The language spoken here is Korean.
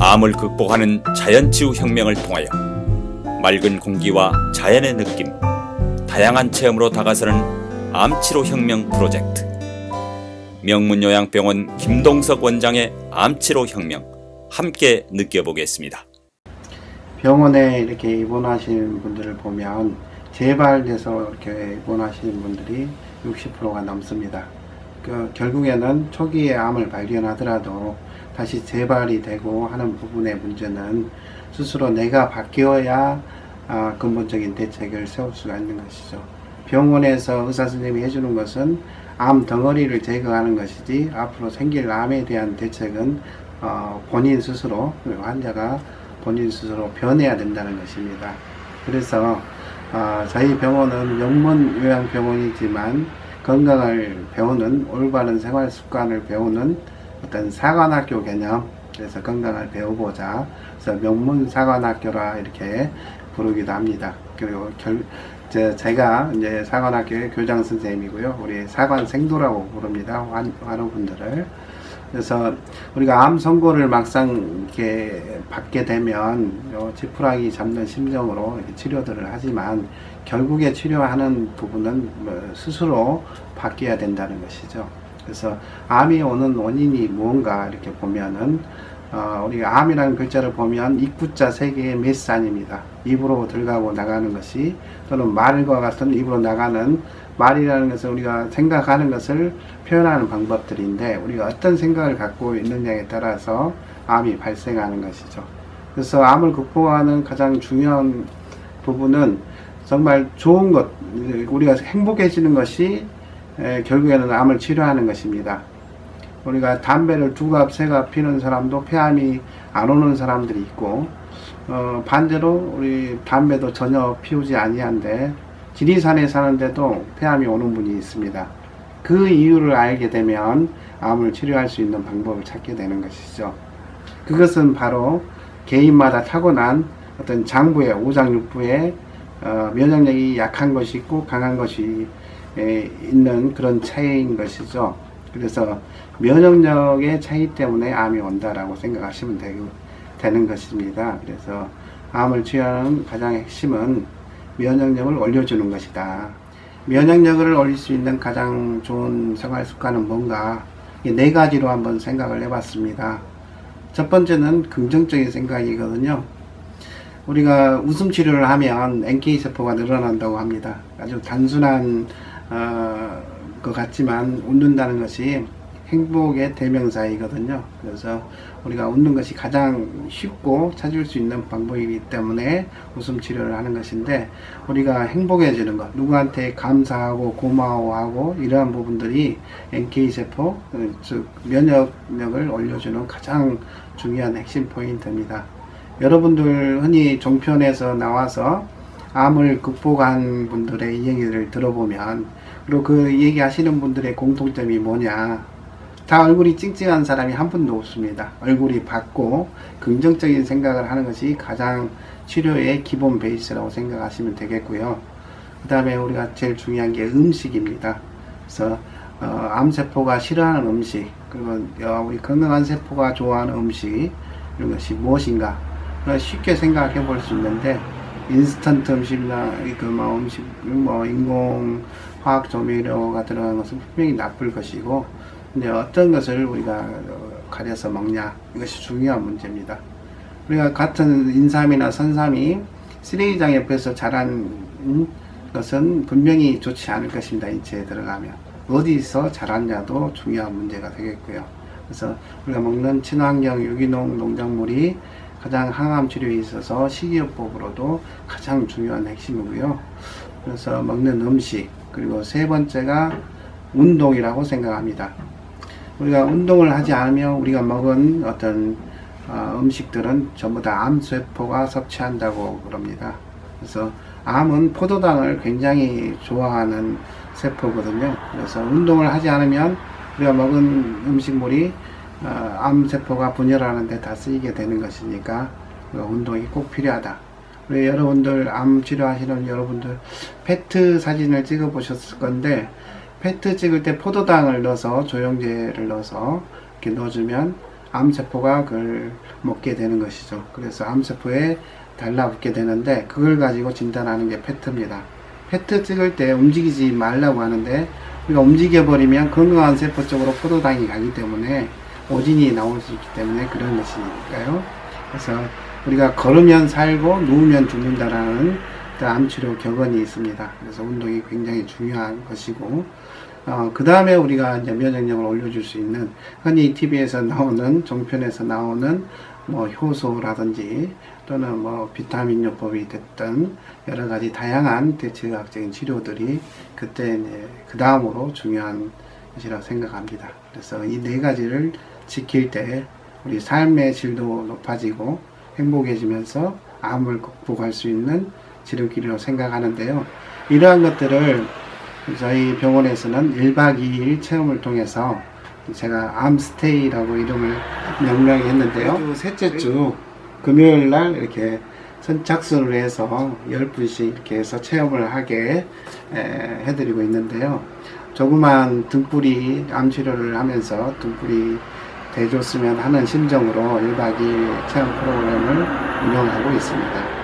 암을 극복하는 자연치유 혁명을 통하여 맑은 공기와 자연의 느낌, 다양한 체험으로 다가서는 암치료 혁명 프로젝트. 명문요양병원 김동석 원장의 암치료 혁명, 함께 느껴보겠습니다. 병원에 이렇게 입원하시는 분들을 보면 재발돼서 이렇게 입원하시는 분들이 60%가 넘습니다. 결국에는 초기에 암을 발견하더라도 다시 재발이 되고 하는 부분의 문제는 스스로 내가 바뀌어야 근본적인 대책을 세울 수가 있는 것이죠. 병원에서 의사 선생님이 해주는 것은 암 덩어리를 제거하는 것이지, 앞으로 생길 암에 대한 대책은 본인 스스로, 환자가 본인 스스로 변해야 된다는 것입니다. 그래서 저희 병원은 명문 요양병원이지만 건강을 배우는, 올바른 생활 습관을 배우는 어떤 사관학교 개념, 그래서 건강을 배우고자 그래서 명문 사관학교라 이렇게 부르기도 합니다. 그리고 제가 이제 사관학교의 교장 선생님이고요. 우리 사관생도라고 부릅니다. 환우분들을. 그래서 우리가 암 선고를 막상 이렇게 받게 되면 지푸라기 잡는 심정으로 이렇게 치료들을 하지만, 결국에 치료하는 부분은 스스로 바뀌어야 된다는 것이죠. 그래서 암이 오는 원인이 무언가 이렇게 보면은 우리가 암이라는 글자를 보면 입구자 3개의 메산입니다. 입으로 들어가고 나가는 것이, 또는 말과 같은 입으로 나가는, 말이라는 것은 우리가 생각하는 것을 표현하는 방법들인데, 우리가 어떤 생각을 갖고 있느냐에 따라서 암이 발생하는 것이죠. 그래서 암을 극복하는 가장 중요한 부분은 정말 좋은 것, 우리가 행복해지는 것이 결국에는 암을 치료하는 것입니다. 우리가 담배를 2갑, 3갑 피는 사람도 폐암이 안 오는 사람들이 있고, 반대로 우리 담배도 전혀 피우지 아니한데 지리산에 사는데도 폐암이 오는 분이 있습니다. 그 이유를 알게 되면 암을 치료할 수 있는 방법을 찾게 되는 것이죠. 그것은 바로 개인마다 타고난 어떤 장부의, 오장육부의 면역력이 약한 것이 있고 강한 것이 있는 그런 차이인 것이죠. 그래서 면역력의 차이 때문에 암이 온다라고 생각하시면 되는 것입니다. 그래서 암을 치료하는 가장 핵심은 면역력을 올려주는 것이다. 면역력을 올릴 수 있는 가장 좋은 생활 습관은 뭔가, 4가지로 한번 생각을 해봤습니다. 첫 번째는 긍정적인 생각이거든요. 우리가 웃음 치료를 하면 NK세포가 늘어난다고 합니다. 아주 단순한 것 같지만 웃는다는 것이 행복의 대명사이거든요. 그래서 우리가 웃는 것이 가장 쉽고 찾을 수 있는 방법이기 때문에 웃음 치료를 하는 것인데, 우리가 행복해지는 것, 누구한테 감사하고 고마워하고 이러한 부분들이 NK세포, 즉 면역력을 올려주는 가장 중요한 핵심 포인트입니다. 여러분들 흔히 종편에서 나와서 암을 극복한 분들의 이야기를 들어보면, 그리고 그 얘기하시는 분들의 공통점이 뭐냐, 다 얼굴이 찡찡한 사람이 한 분도 없습니다. 얼굴이 밝고 긍정적인 생각을 하는 것이 가장 치료의 기본 베이스라고 생각하시면 되겠고요. 그 다음에 우리가 제일 중요한 게 음식입니다. 그래서 암세포가 싫어하는 음식, 그리고 우리 건강한 세포가 좋아하는 음식, 이런 것이 무엇인가 쉽게 생각해 볼 수 있는데, 인스턴트 음식이나 음식, 인공 화학 조미료가 들어간 것은 분명히 나쁠 것이고, 근데 어떤 것을 우리가 가려서 먹냐, 이것이 중요한 문제입니다. 우리가 같은 인삼이나 선삼이 쓰레기장 옆에서 자란 것은 분명히 좋지 않을 것입니다. 인체에 들어가면 어디서 자랐냐도 중요한 문제가 되겠고요. 그래서 우리가 먹는 친환경 유기농 농작물이 가장 항암 치료에 있어서 식이요법으로도 가장 중요한 핵심이고요. 그래서 먹는 음식, 그리고 세 번째가 운동이라고 생각합니다. 우리가 운동을 하지 않으면 우리가 먹은 어떤 음식들은 전부 다 암세포가 섭취한다고 그럽니다. 그래서 암은 포도당을 굉장히 좋아하는 세포거든요. 그래서 운동을 하지 않으면 우리가 먹은 음식물이 암세포가 분열하는 데 다 쓰이게 되는 것이니까 운동이 꼭 필요하다. 우리 여러분들, 암 치료하시는 여러분들 페트 사진을 찍어 보셨을 건데, 페트 찍을 때 포도당을 넣어서, 조영제를 넣어서 이렇게 넣어주면 암세포가 그걸 먹게 되는 것이죠. 그래서 암세포에 달라붙게 되는데 그걸 가지고 진단하는 게 페트입니다. 페트 찍을 때 움직이지 말라고 하는데 우리가 움직여버리면 건강한 세포 쪽으로 포도당이 가기 때문에 오진이 나올 수 있기 때문에 그런 것이니까요. 그래서 우리가 걸으면 살고 누우면 죽는다라는 암치료 격언이 있습니다. 그래서 운동이 굉장히 중요한 것이고, 그 다음에 우리가 이제 면역력을 올려줄 수 있는 흔히 TV에서 나오는 종편에서 나오는 뭐 효소라든지 또는 뭐 비타민요법이 됐든 여러 가지 다양한 대체의학적인 치료들이 그때 이제 그 다음으로 중요한 것이라고 생각합니다. 그래서 이 네 가지를 지킬 때 우리 삶의 질도 높아지고 행복해지면서 암을 극복할 수 있는 치료기로 생각하는데요. 이러한 것들을 저희 병원에서는 1박 2일 체험을 통해서 제가 암스테이라고 이름을 명명했는데요. 셋째 주 금요일 날 이렇게 선착순으로 해서 10분씩 이렇게 해서 체험을 하게 해드리고 있는데요. 조그만 등불이 암치료를 하면서 등불이 돼줬으면 하는 심정으로 1박 2일 체험 프로그램을 운영하고 있습니다.